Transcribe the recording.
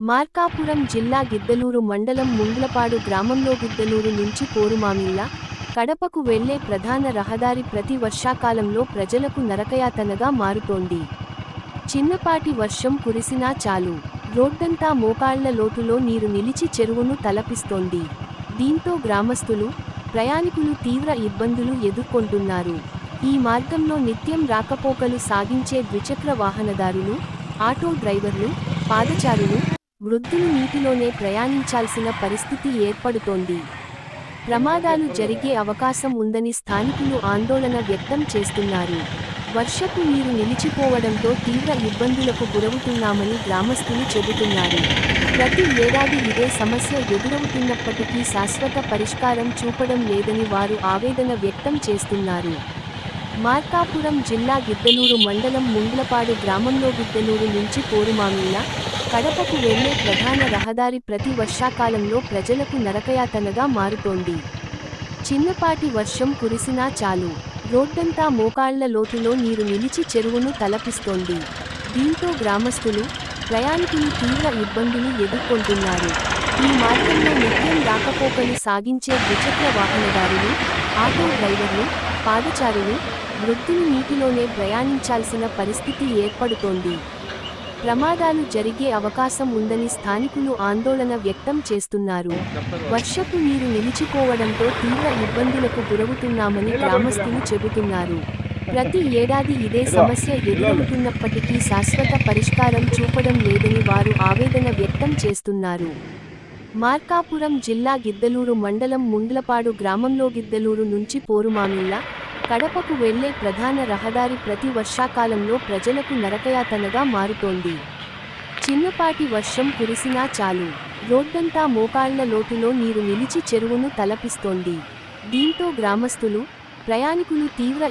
మార్కాపురం జిల్లా గిద్దలూరు మండలం ముండ్లపాడు గ్రామంలో గిద్దలూరు నుంచి పోరుమామిళ్ళ, కడపకు వెళ్లే ప్రధాన రహదారి ప్రతి వర్షాకాలంలో ప్రజలకు నరకయాతనగా మారుతోంది. చిన్నపాటి వర్షం కురిసినా చాలు, రోడ్డంతా మోకాళ్ల లోతులో నీరు నిలిచి చెరువును తలపిస్తోంది. దీంతో గ్రామస్తులు, ప్రయాణికులు తీవ్ర ఇబ్బందులు ఎదుర్కొంటున్నారు. ఈ మార్గంలో నిత్యం రాకపోకలు సాగించే ద్విచక్ర వాహనదారులు, ఆటో డ్రైవర్లు, పాదచారులు, వృద్ధులు నీటిలోనే ప్రయాణించాల్సిన పరిస్థితి ఏర్పడుతోంది. ప్రమాదాలు జరిగే అవకాశం ఉందని స్థానికులు ఆందోళన వ్యక్తం చేస్తున్నారు. వర్షపు నీరు నిలిచిపోవడంతో తీవ్ర ఇబ్బందులకు గురవుతున్నామని గ్రామస్తులు చెబుతున్నారు. ప్రతి ఏడాది ఇదే సమస్య ఎదురవుతున్నప్పటికీ శాశ్వత పరిష్కారం చూపడం లేదని వారు ఆవేదన వ్యక్తం చేస్తున్నారు. మార్కాపురం జిల్లా గిద్దలూరు మండలం ముండ్లపాడు గ్రామంలో గిద్దలూరు నుంచి పోరుమామిళ్ళ, కడపకు వెళ్లే ప్రధాన రహదారి ప్రతి వర్షాకాలంలో ప్రజలకు నరకయాతనగా మారుతోంది. చిన్నపాటి వర్షం కురిసినా చాలు, రోడ్డంతా మోకాళ్ల లోతులో నీరు నిలిచి చెరువును తలపిస్తోంది. దీంతో గ్రామస్తులు, ప్రయాణికులు తీవ్ర ఇబ్బందులు ఎదుర్కొంటున్నారు. ఈ మార్గంలో నిత్యం రాకపోకలు సాగించే ద్విచక్ర వాహనదారులు, ఆటో డ్రైవర్లు, పాదచారులు, వృద్ధులు నీటిలోనే ప్రయాణించాల్సిన పరిస్థితి ఏర్పడుతోంది. ప్రమాదాలు జరిగే అవకాశం ఉందని స్థానికులు ఆందోళన వ్యక్తం చేస్తున్నారు. వర్షపు నీరు నిలిచిపోవడంతో తీవ్ర ఇబ్బందులకు గురవుతున్నామని గ్రామస్తులు చెబుతున్నారు. ప్రతి ఏడాది ఇదే సమస్య ఎదురవుతున్నప్పటికీ శాశ్వత పరిష్కారం చూపడం లేదని వారు ఆవేదన వ్యక్తం చేస్తున్నారు. మార్కాపురం జిల్లా గిద్దలూరు మండలం ముండ్లపాడు గ్రామంలో గిద్దలూరు నుంచి పోరుమామిళ్ళ, కడపకు వెళ్లే ప్రధాన రహదారి ప్రతి వర్షాకాలంలో ప్రజలకు నరకయాతనగా మారుతోంది. చిన్నపాటి వర్షం కురిసినా చాలు, రోడ్డంతా మోకాళ్ల లోతులో నీరు నిలిచి చెరువును తలపిస్తోంది. దీంతో గ్రామస్తులు, ప్రయాణికులు తీవ్ర